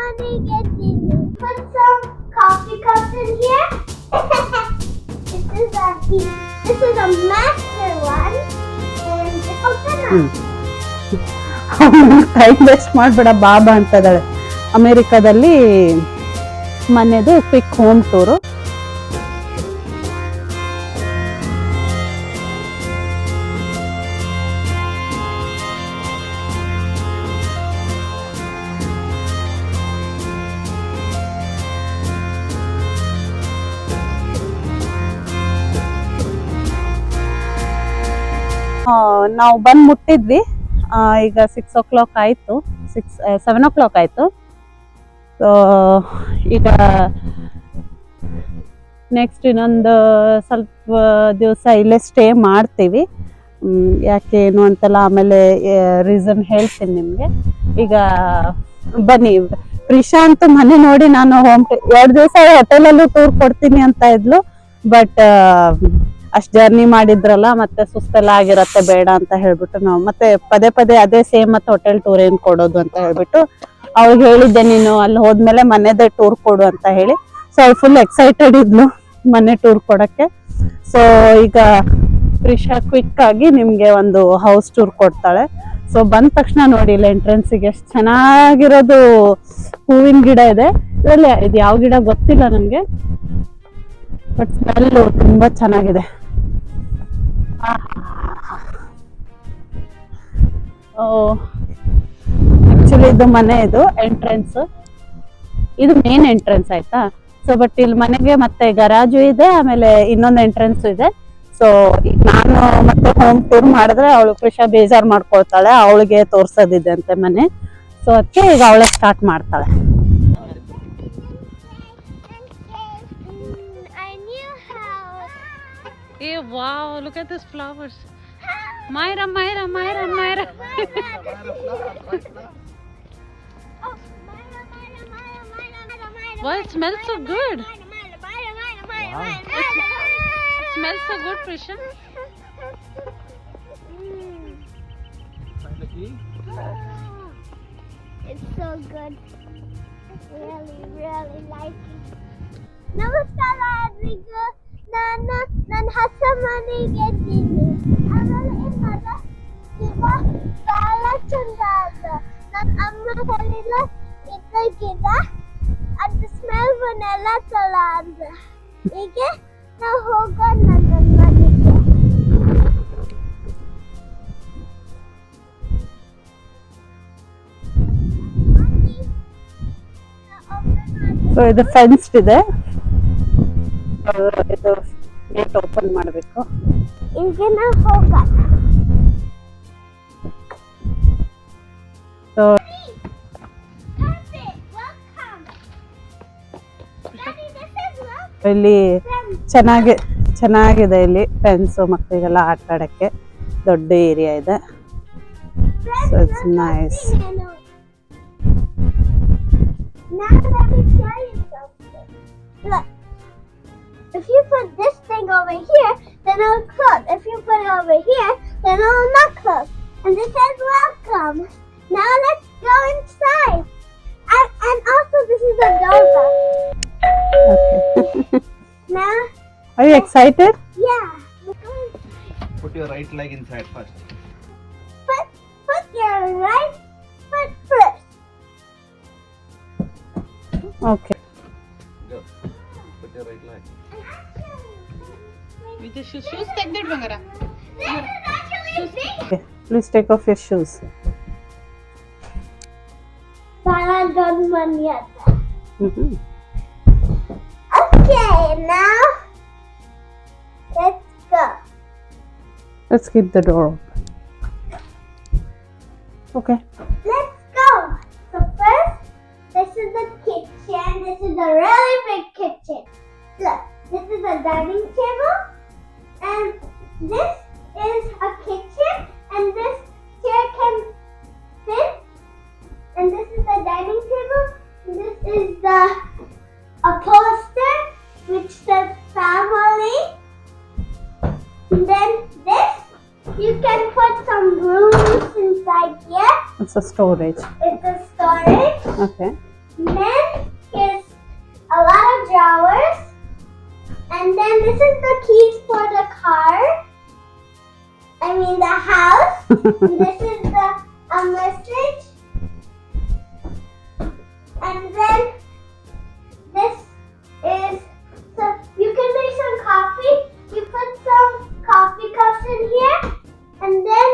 Put some coffee cups in here. This is a master one. And open up. Time waste ಮಾಡ್ಬೇಡ ಬಾಬಾ ಅಂತ ಇದ್ದಾಳೆ. ಅಮೆರಿಕಾದಲ್ಲಿ ಮನೆದು quick home tour. ನಾವು ಬಂದು ಮುಟ್ಟಿದ್ವಿ. ಈಗ 6 o'clock ಆಯಿತು, 7 o'clock ಆಯಿತು. ಸೊ ಈಗ ನೆಕ್ಸ್ಟ್ ಇನ್ನೊಂದು ಸ್ವಲ್ಪ ದಿವಸ ಇಲ್ಲೇ ಸ್ಟೇ ಮಾಡ್ತೀವಿ. ಯಾಕೆ ಏನು ಅಂತೆಲ್ಲ ಆಮೇಲೆ ರೀಸನ್ ಹೇಳ್ತೀನಿ ನಿಮಗೆ. ಈಗ ಬನ್ನಿ. ಪ್ರಿಶಾ ಅಂತೂ ಮನೆ ನೋಡಿ ನಾನು 2 ದಿವಸ ಹೋಟೆಲಲ್ಲೂ ಟೂರ್ ಕೊಡ್ತೀನಿ ಅಂತ ಇದ್ಲು. ಬಟ್ ಅಷ್ಟ್ ಜರ್ನಿ ಮಾಡಿದ್ರಲ್ಲ, ಮತ್ತೆ ಸುಸ್ತೆಲ್ಲ ಆಗಿರತ್ತೆ, ಬೇಡ ಅಂತ ಹೇಳ್ಬಿಟ್ಟು ನಾವು ಮತ್ತೆ ಪದೇ ಪದೇ ಅದೇ ಸೇಮ್ ಮತ್ತೆ ಹೋಟೆಲ್ ಟೂರ್ ಏನ್ ಕೊಡೋದು ಅಂತ ಹೇಳ್ಬಿಟ್ಟು ಅವ್ಳಿಗೆ ಹೇಳಿದ್ದೆ, ನೀನು ಅಲ್ಲಿ ಹೋದ್ಮೇಲೆ ಮನೆದೇ ಟೂರ್ ಕೊಡು ಅಂತ ಹೇಳಿ. ಸೊ ಅವ್ಳು ಫುಲ್ ಎಕ್ಸೈಟೆಡ್ ಇದ್ಲು ಮನೆ ಟೂರ್ ಕೊಡಕ್ಕೆ. ಸೊ ಈಗ ಪ್ರಿಶಾ ಕ್ವಿಕ್ ಆಗಿ ನಿಮ್ಗೆ ಒಂದು ಹೌಸ್ ಟೂರ್ ಕೊಡ್ತಾಳೆ. ಸೊ ಬಂದ ತಕ್ಷಣ ನೋಡಿ ಇಲ್ಲ ಎಂಟ್ರೆನ್ಸಿಗೆ ಎಷ್ಟು ಚೆನ್ನಾಗಿರೋದು ಹೂವಿನ ಗಿಡ ಇದೆ. ಇದರಲ್ಲಿ ಇದು ಯಾವ ಗಿಡ ಗೊತ್ತಿಲ್ಲ ನಮ್ಗೆ, ಬಟ್ ಸ್ಮೆಲ್ಲು ತುಂಬಾ ಚೆನ್ನಾಗಿದೆ. ಆಕ್ಚುಲಿ ಇದು ಮನೆ, ಇದು ಎಂಟ್ರೆನ್ಸ್, ಇದು ಮೇನ್ ಎಂಟ್ರೆನ್ಸ್ ಆಯ್ತಾ. ಸೊ ಬಟ್ ಇಲ್ಲಿ ಮನೆಗೆ ಮತ್ತೆ ಗರಾಜು ಇದೆ, ಆಮೇಲೆ ಇನ್ನೊಂದು ಎಂಟ್ರೆನ್ಸ್ ಇದೆ. ಸೊ ನಾನು ಮತ್ತೆ ಹೋಮ್ ಟೂರ್ ಮಾಡಿದ್ರೆ ಅವಳು ಪ್ರಿಶಾ ಬೇಜಾರ್ ಮಾಡ್ಕೊಳ್ತಾಳೆ, ಅವಳಿಗೆ ತೋರ್ಸೋದಿದೆ ಅಂತೆ ಮನೆ. ಸೊ ಅದಕ್ಕೆ ಈಗ ಅವಳೇ ಸ್ಟಾರ್ಟ್ ಮಾಡ್ತಾಳೆ. Hey, wow, look at these flowers. Myra, Myra, Myra, Myra. Why it smells so good? It smells so good, Prisha. It's so good. Really, really like it. Namaskar, Adriga. ನನ್ನ ಹೊಸ ಮನೆಗೆ ಇದ್ದೀನಿ. ಆಮೇಲೆ ಏನಾದ ಈಗ ಬಹಳ ಚಂದ ಆದ. ನನ್ನ ಅಮ್ಮ ಹೇಳಿಲ್ಲ ಇದು ಗಿಡ ಅದು ಸ್ಮೆಲ್ ಬನ್ನೆಲ್ಲ ಚಲೋ ಅಂದ. ಈಗ ನಾವು ಹೋಗೋಣ ನನ್ನ ಮನೆಗೆ. ಸೊ ಇದು ಫೆನ್ಸ್ಡ್ ಇದೆ, ಇದು ಗೇಟ್ ಓಪನ್ ಮಾಡಬೇಕು. ಈಗ ನಾವು ಹೋಗೋಣ. ಸೊ ಇಲ್ಲಿ ಚೆನ್ನಾಗಿದೆ ಇಲ್ಲಿ ಫೆನ್ಸು, ಮಕ್ಕಳಿಗೆಲ್ಲ ಆಟ ಆಡಕ್ಕೆ ದೊಡ್ಡ ಏರಿಯಾ ಇದೆ. So it's nice. If you put this thing over here, then it'll close. If you put it over here, then it'll not close. And this says welcome. Now let's go inside. And also this is a doorbell. Okay. Now. Are you excited? Yeah. Put your right leg inside first. Put your right foot first. Okay. Go. Put your right leg. With the shoes, take that, Bangara. This is actually a big. Okay. Please take off your shoes. Para done one yet. Mm-hmm. Okay, now let's go. Let's keep the door open. Okay. Let's go. So first, this is the kitchen. This is a really big kitchen. Look, this is a dining table, and this is a kitchen, and this chair can fit. And this is the dining table. And this is the a poster which says family. And then this, you can put some rooms inside here. It's a storage. It's a storage. Okay. Then here's a lot of drawers. And then this is the keys for the car. I mean the house. This is the message. And then this is, so you can make some coffee. You put some coffee cups in here. And then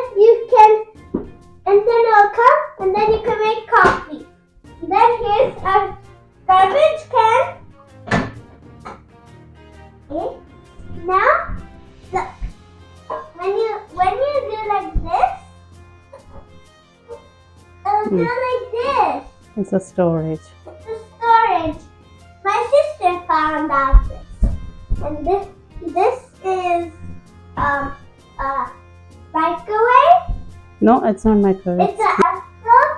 it'll come. And then you can make coffee. Then here's a garbage can. Okay. Now, look. When you do like this, it'll go like this. It's a storage. It's a storage. My sister found out this. And this is a microwave. No, it's not microwave. It's a stove.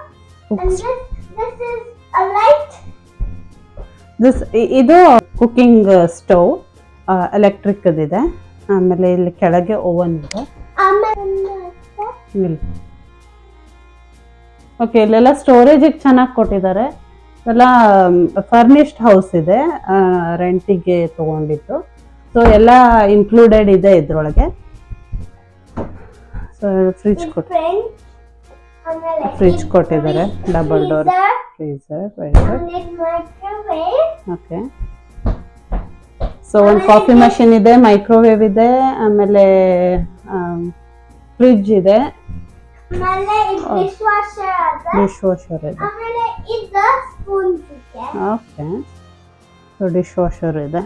And Oops. this is a light. ಇದು cooking stove electric ಇದೆ. ಆಮೇಲೆ ಇಲ್ಲಿ ಕೆಳಗೆ oven ಇದೆ. Okay, ಇಲ್ಲೆಲ್ಲ ಸ್ಟೋರೇಜಿಗೆ ಚೆನ್ನಾಗಿ ಕೊಟ್ಟಿದ್ದಾರೆ. ಎಲ್ಲ ಫರ್ನಿಶ್ಡ್ ಹೌಸ್ ಇದೆ, ರೆಂಟಿಗೆ ತಗೊಂಡಿದ್ದು. ಸೊ ಎಲ್ಲ ಇನ್ಕ್ಲೂಡೆಡ್ ಇದೆ ಇದ್ರೊಳಗೆ. ಸೊ ಫ್ರಿಜ್ ಕೊಟ್ಟಿದ್ದಾರೆ, double door freezer. Okay, so ಒಂದು ಕಾಫಿ ಮಷಿನ್ ಇದೆ, ಮೈಕ್ರೋವೇವ್ ಇದೆ, ಆಮೇಲೆ ಫ್ರಿಜ್ ಇದೆ, ಡಿಶ್ ವಾಷರ್ ಇದೆ. ಓಕೆ, ಸೊ ಡಿಶ್ ವಾಷರ್ ಇದೆ.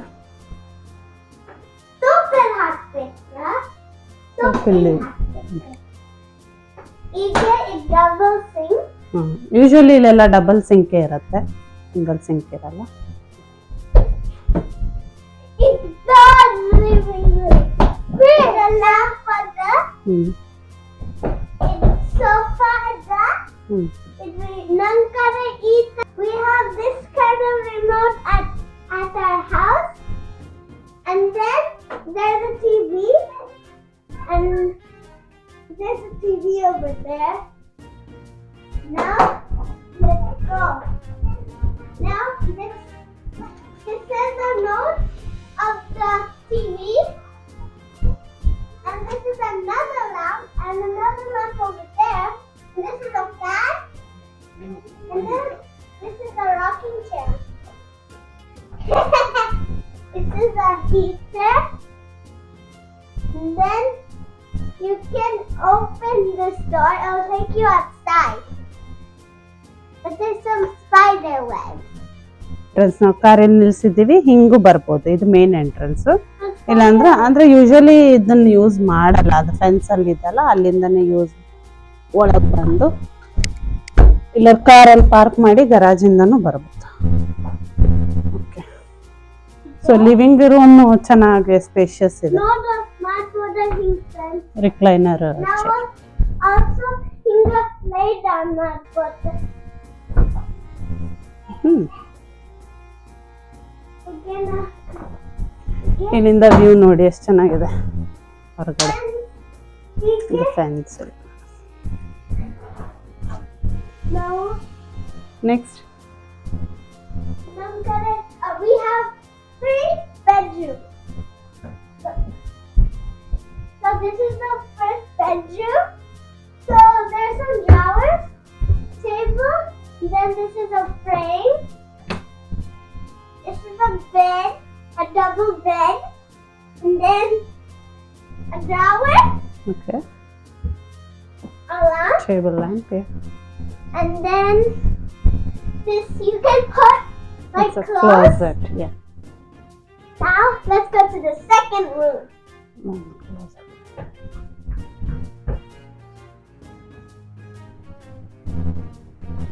ಯೂಶಲಿ ಇಲ್ಲೆಲ್ಲ ಡಬಲ್ ಸಿಂಕ್ ಇರುತ್ತೆ, ಸಿಂಗಲ್ ಸಿಂಕ್ ಇರಲ್ಲ. We have this kind of remote at our house, and then there's a TV, and there's a TV over there. Now let's go. Now this is the note of the TV, and this is another lamp, and another lamp over there. And this is a fan, and then this is a rocking chair. This is a heater, and then you can open this door. I'll take you outside. But there's some spider webs. Entrance ನಾವು ಕಾರಲ್ಲಿ ನಿಲ್ಸಿದ್ದೀವಿ, ಹಿಂಗೂ ಬರ್ಬೋದು. ಇದು main entrance. ಇಲ್ಲಾಂದ್ರೆ usually ಇದನ್ನ use ಮಾಡಲ್ಲ, ಅದು fence ಅಲ್ಲಿ ಇದಲ್ಲ, ಅಲ್ಲಿಂದನೇ ಯೂಸ್ ಒಳಗೆ ಬಂದು ಇಲ್ಲ ಕಾರಲ್ಲಿ ಪಾರ್ಕ್ ಮಾಡಿ ಗರಾಜಿಂದನೂ ಬರ್ಬೋದು. ಓಕೆ, ಸೊ ಲಿವಿಂಗ್ ರೂಮ್ ಚೆನ್ನಾಗಿ ಸ್ಪೇಷಿಯಸ್ ಇದೆ. ರಿಕ್ಲೈನರ್ ಇಲ್ಲಿಂದ ವ್ಯೂ ನೋಡಿ ಎಷ್ಟು ಚೆನ್ನಾಗಿದೆ ಹೊರಗಡೆ. Fans. Next we have 3 bedrooms. So this is the first bedroom. So there's some drawers, table, then this is a frame. This is a bed, a double bed, and then a drawer. Okay. A lamp. Table lamp, yeah. And then this you can put like It's a clothes. closet, yeah. Now let's go to the second room. Closet.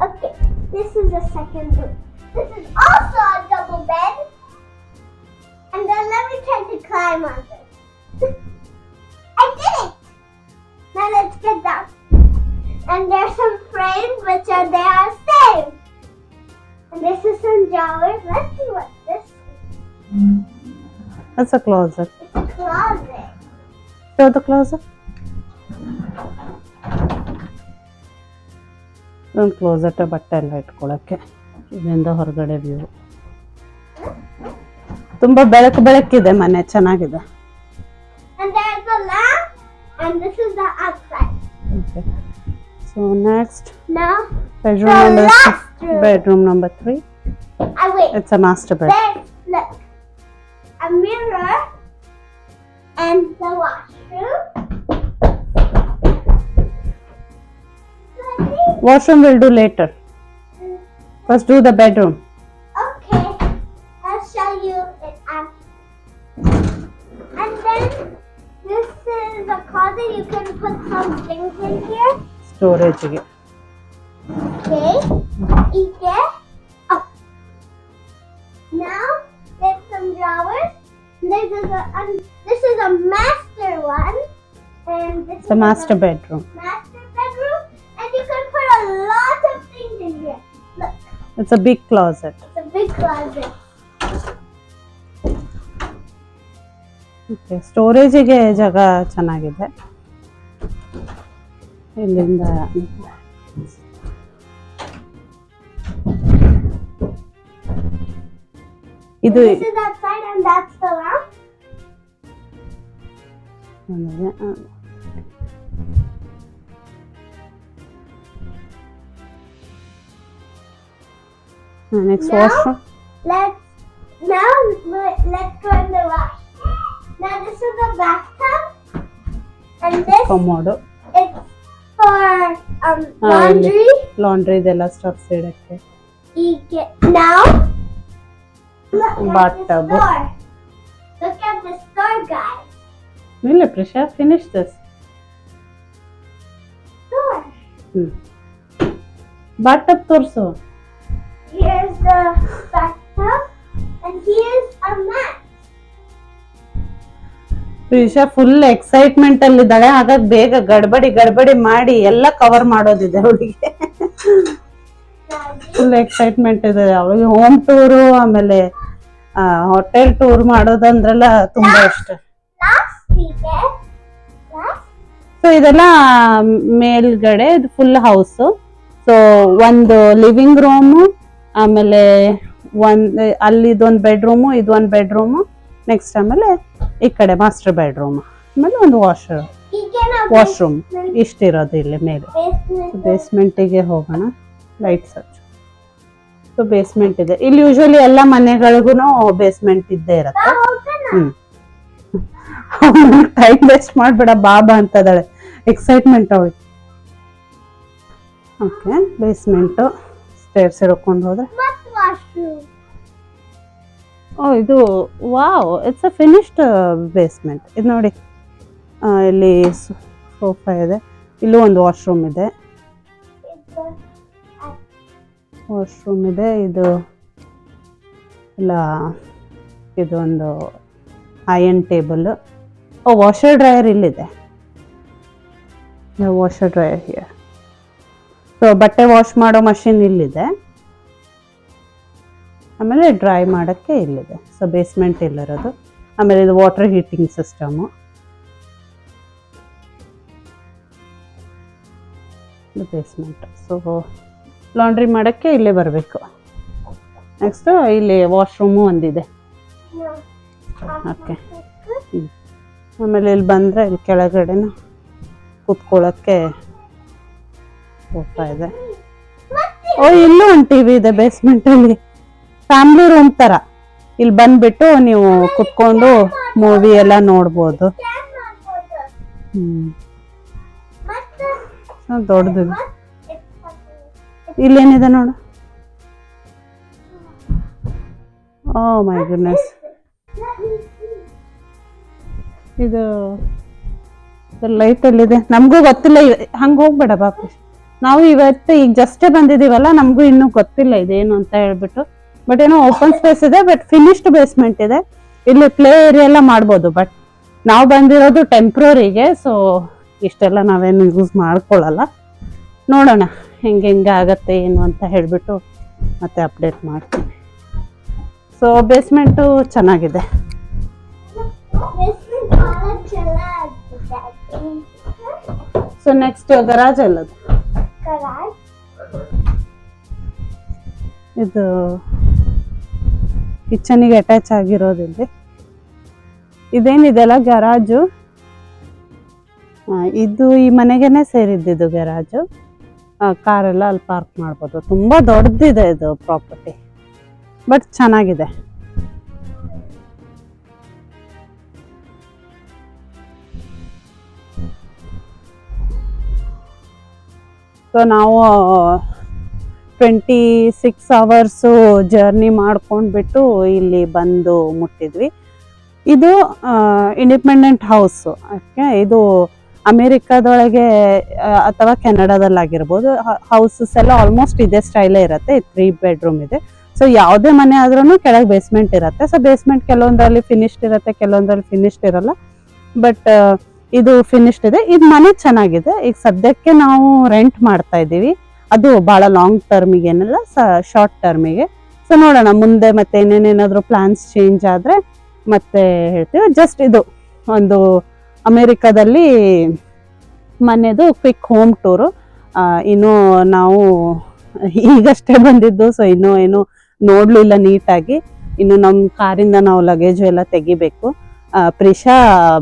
Okay, this is the second room. This is also a double bed. And then let me try to climb on this. I did it! Now let's get down. And there's some frames which are there same. And this is some drawers. Let's see what this is. That's a closet. It's a closet. Show the closet. ಒಂದು closet ಬಟ್ಟೆ ಎಲ್ಲ ಇಟ್ಕೊಳ್ಳೋಕ್ಕೆ. ಇದರಿಂದ ಹೊರಗಡೆ view ತುಂಬಾ ಬೆಳಕಿದೆ, ಮನೆ ಚೆನ್ನಾಗಿದೆ. And there's the lamp, and this is the outside. Okay. So next, Now, bedroom the number last room. bedroom number 3. Wait. It's a master bed. There's, look, a mirror and the washroom. Washroom will do later. First do the bedroom. Okay, I'll show you it after. And then this is a closet. You can put some things in here. Storage ಗೆ. Okay. Okay. Up. Now there's some drawers. This is a master one, and this It's a is master bedroom. master bedroom, and you can put a lot of things in here. Look, It's a big closet. it's a big closet. Okay. Storage ಗೆ ಜಾಗ ಚೆನ್ನಾಗಿದೆ. ಇಲ್ಲಿಂದ ಇದು This is outside, and that's the lamp. Next Now, washroom. let's go in the wash. Now this is the bathtub, and this commode, it's for laundry. Laundry ಇದೆಲ್ಲ stuffs ಇಡಕ್ಕೆ. Now look at Bathtub. this door. Look at this door, guys. ಇಲ್ಲ Prisha, finish this. Door. ಬಾಟಪ್ ತೋರ್ಸು. Here's the bathtub, and here's a mat. Prisha full excitement ಅಲ್ಲಿ ಇದ್ದಾಳೆ, ಹಾಗಾಗಿ ಬೇಗ ಗಡ್ಬಡಿ ಮಾಡಿ ಎಲ್ಲ cover ಮಾಡೋದಿದೆ ಅವಳಿಗೆ. ಫುಲ್ ಎಕ್ಸೈಟ್ಮೆಂಟ್ ಇದೆ ಅವಳಿಗೆ. ಹೋಮ್ ಟೂರು ಆಮೇಲೆ ಹೋಟೆಲ್ ಟೂರ್ ಮಾಡೋದಂದ್ರೆಲ್ಲ ತುಂಬಾ ಇಷ್ಟ. Last weekend. Last. ಸೊ ಇದೆಲ್ಲ ಮೇಲ್ಗಡೆ ಇದು ಫುಲ್ ಹೌಸ್. ಸೊ ಒಂದು ಲಿವಿಂಗ್ ರೂಮು, ಆಮೇಲೆ ಅಲ್ಲಿ ಇದೊಂದು ಬೆಡ್ರೂಮು, ಇದೊಂದು ಬೆಡ್ರೂಮು, ನೆಕ್ಸ್ಟ್ ಆಮೇಲೆ ಈ ಕಡೆ ಮಾಸ್ಟರ್ ಬೆಡ್ರೂಮ್, ಆಮೇಲೆ ಒಂದು ವಾಶ್ರೂಮ್ ಇಷ್ಟಿರೋದು ಇಲ್ಲಿ ಮೇಲೆ. ಬೇಸ್ಮೆಂಟಿಗೆ ಹೋಗೋಣ. ಲೈಟ್ಸ್ ಹಚ್ಚು. ಸೊ ಬೇಸ್ಮೆಂಟ್ ಇದೆ ಇಲ್ಲಿ. ಯೂಶುವಲಿ ಎಲ್ಲ ಮನೆಗಳಿಗೂ ಬೇಸ್ಮೆಂಟ್ ಇದ್ದೇ ಇರತ್ತೆ. ಟೈಮ್ ವೇಸ್ಟ್ ಮಾಡ್ಬೇಡ ಬಾಬಾ ಅಂತದಾಳೆ, ಎಕ್ಸೈಟ್ಮೆಂಟ್ ಅವಳಿಗೆ. ಓಕೆ, ಬೇಸ್ಮೆಂಟು ಸ್ಟೇರ್ಸ್ ಹಿಡ್ಕೊಂಡು ಹೋದ್ರೆ Washroom. ಇದು wow, it's a finished basement. ಇದು ನೋಡಿ, ಇಲ್ಲಿ ಸೋಫಾ ಇದೆ, ಇಲ್ಲೂ ಒಂದು ವಾಶ್ರೂಮ್ ಇದೆ. ಇದು ಇಲ್ಲ, ಇದೊಂದು ಐರನ್ ಟೇಬಲ್. ವಾಷರ್ ಡ್ರೈಯರ್ ಇಲ್ಲಿದೆ. Washer dryer here. ಸೊ ಬಟ್ಟೆ ವಾಶ್ ಮಾಡೋ ಮಷಿನ್ ಇಲ್ಲಿದೆ, ಆಮೇಲೆ ಡ್ರೈ ಮಾಡೋಕ್ಕೆ ಇಲ್ಲಿದೆ. ಸೊ ಬೇಸ್ಮೆಂಟ್ ಇಲ್ಲಿರೋದು. ಆಮೇಲೆ ಇದು water heating system. Basement. So laundry ಮಾಡೋಕ್ಕೆ ಇಲ್ಲೇ ಬರಬೇಕು. ನೆಕ್ಸ್ಟ್ ಇಲ್ಲಿ ವಾಶ್ರೂಮು ಒಂದಿದೆ. ಓಕೆ, ಆಮೇಲೆ ಇಲ್ಲಿ ಬಂದರೆ ಇಲ್ಲಿ ಕೆಳಗಡೆನೂ ಕೂತ್ಕೊಳ್ಳೋಕ್ಕೆ ಸೋಫಾ ಇದೆ. ಇಲ್ಲೂ ಒಂದು ಟಿವಿ ಇದೆ ಬೇಸ್ಮೆಂಟಲ್ಲಿ, ಫ್ಯಾಮಿಲಿ ರೂಮ್ ಥರ. ಇಲ್ಲಿ ಬಂದ್ಬಿಟ್ಟು ನೀವು ಕುತ್ಕೊಂಡು ಮೂವಿ ಎಲ್ಲ ನೋಡ್ಬೋದು. ದೊಡ್ಡದಿದೆ. ಇಲ್ಲೇನಿದೆ ನೋಡು. ಓ ಮೈ ಗುಡ್ನೆಸ್, ಇದು ಲೈಟ್ ಎಲ್ಲಿದೆ ನಮಗೂ ಗೊತ್ತಿಲ್ಲ. ಹಂಗೆ ಹೋಗ್ಬೇಡ ಬಾಪು, ನಾವು ಇವತ್ತು ಈಗ ಜಸ್ಟೇ ಬಂದಿದ್ದೀವಲ್ಲ, ನಮಗೂ ಇನ್ನೂ ಗೊತ್ತಿಲ್ಲ ಇದೇನು ಅಂತ ಹೇಳ್ಬಿಟ್ಟು. ಬಟ್ ಏನೋ ಓಪನ್ ಸ್ಪೇಸ್ ಇದೆ, ಬಟ್ ಫಿನಿಶ್ಡ್ ಬೇಸ್ಮೆಂಟ್ ಇದೆ. ಇಲ್ಲಿ ಪ್ಲೇ ಏರಿಯಾ ಎಲ್ಲ ಮಾಡ್ಬೋದು. ಬಟ್ ನಾವು ಬಂದಿರೋದು ಟೆಂಪ್ರರಿಗೆ, ಸೊ ಇಷ್ಟೆಲ್ಲ ನಾವೇನು ಯೂಸ್ ಮಾಡ್ಕೊಳ್ಳಲ್ಲ. ನೋಡೋಣ ಹೆಂಗೆ ಆಗತ್ತೆ ಏನು ಅಂತ ಹೇಳ್ಬಿಟ್ಟು ಮತ್ತೆ ಅಪ್ಡೇಟ್ ಮಾಡ್ತೀನಿ. ಸೊ ಬೇಸ್ಮೆಂಟು ಚೆನ್ನಾಗಿದೆ. ಸೊ ನೆಕ್ಸ್ಟ್ ಗರಾಜ್ ಎಲ್ಲದು. ಇದು ಕಿಚನಿಗೆ ಅಟ್ಯಾಚ್ ಆಗಿರೋದಿದೆ. ಇದೇನಿದೆಲ್ಲ ಗ್ಯಾರಾಜು. ಇದು ಈ ಮನೆಗೇನೆ ಸೇರಿದ್ದಿದ್ದು ಗ್ಯಾರಾಜು. ಕಾರೆಲ್ಲ ಅಲ್ಲಿ ಪಾರ್ಕ್ ಮಾಡ್ಬೋದು. ತುಂಬ ದೊಡ್ಡದಿದೆ ಇದು ಪ್ರಾಪರ್ಟಿ, ಬಟ್ ಚೆನ್ನಾಗಿದೆ. ಸೊ ನಾವು 26 ಅವರ್ಸು ಜರ್ನಿ ಮಾಡ್ಕೊಂಡ್ಬಿಟ್ಟು ಇಲ್ಲಿ ಬಂದು ಮುಟ್ಟಿದ್ವಿ. ಇದು ಇಂಡಿಪೆಂಡೆಂಟ್ ಹೌಸು. ಓಕೆ, ಇದು ಅಮೇರಿಕಾದೊಳಗೆ ಅಥವಾ ಕೆನಡಾದಲ್ಲಾಗಿರ್ಬೋದು. ಹೌಸಸ್ ಎಲ್ಲ ಆಲ್ಮೋಸ್ಟ್ ಇದೇ ಸ್ಟೈಲೇ ಇರುತ್ತೆ. 3 ಬೆಡ್ರೂಮ್ ಇದೆ. ಸೊ ಯಾವುದೇ ಮನೆ ಆದ್ರೂ ಕೆಳಗೆ ಬೇಸ್ಮೆಂಟ್ ಇರುತ್ತೆ. ಸೊ ಬೇಸ್ಮೆಂಟ್ ಕೆಲವೊಂದರಲ್ಲಿ ಫಿನಿಶ್ಡ್ ಇರುತ್ತೆ, ಕೆಲವೊಂದರಲ್ಲಿ ಫಿನಿಶ್ಡ್ ಇರಲ್ಲ. ಬಟ್ ಇದು ಫಿನಿಶ್ಡ್ ಇದೆ. ಇದು ಮನೆ ಚೆನ್ನಾಗಿದೆ. ಈಗ ಸದ್ಯಕ್ಕೆ ನಾವು ರೆಂಟ್ ಮಾಡ್ತಾ ಇದ್ದೀವಿ. ಅದು ಭಾಳ ಲಾಂಗ್ ಟರ್ಮಿಗೆ ಏನಲ್ಲ, ಶಾರ್ಟ್ ಟರ್ಮಿಗೆ. ಸೊ ನೋಡೋಣ ಮುಂದೆ ಮತ್ತೆ ಏನೇನೇನಾದರೂ ಪ್ಲಾನ್ಸ್ ಚೇಂಜ್ ಆದರೆ ಮತ್ತೆ ಹೇಳ್ತೀವಿ. ಜಸ್ಟ್ ಇದು ಒಂದು ಅಮೇರಿಕಾದಲ್ಲಿ ಮನೆದು ಕ್ವಿಕ್ ಹೋಮ್ ಟೂರು. ಇನ್ನು ನಾವು ಈಗಷ್ಟೇ ಬಂದಿದ್ದು, ಸೊ ಇನ್ನೂ ಏನು ನೋಡಲಿಲ್ಲ ನೀಟಾಗಿ. ಇನ್ನು ನಮ್ಮ ಕಾರಿಂದ ನಾವು ಲಗೇಜು ಎಲ್ಲ ತೆಗಿಬೇಕು. ಪ್ರಿಷಾ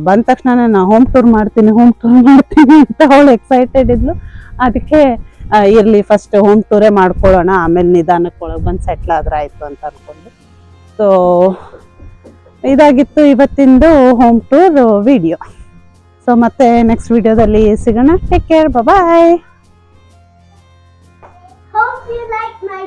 ಬಂದ ತಕ್ಷಣ ನಾನು ಹೋಮ್ ಟೂರ್ ಮಾಡ್ತೀನಿ ಅಂತ ಅವಳು ಎಕ್ಸೈಟೆಡ್ ಇದ್ಲು. ಅದಕ್ಕೆ ಇರಲಿ, ಫಸ್ಟ್ ಹೋಮ್ ಟೂರೇ ಮಾಡ್ಕೊಳ್ಳೋಣ, ಆಮೇಲೆ ನಿಧಾನಕ್ಕೆ ಒಳಗೆ ಬಂದು ಸೆಟ್ಲ್ ಆದ್ರೆ ಆಯಿತು ಅಂತ ಅಂದ್ಕೊಂಡು. ಸೊ ಇದಾಗಿತ್ತು ಇವತ್ತಿಂದು ಹೋಮ್ ಟೂರ್ ವಿಡಿಯೋ. ಸೊ ಮತ್ತೆ ನೆಕ್ಸ್ಟ್ ವಿಡಿಯೋದಲ್ಲಿ ಸಿಗೋಣ. Take care, bye. Hope you like my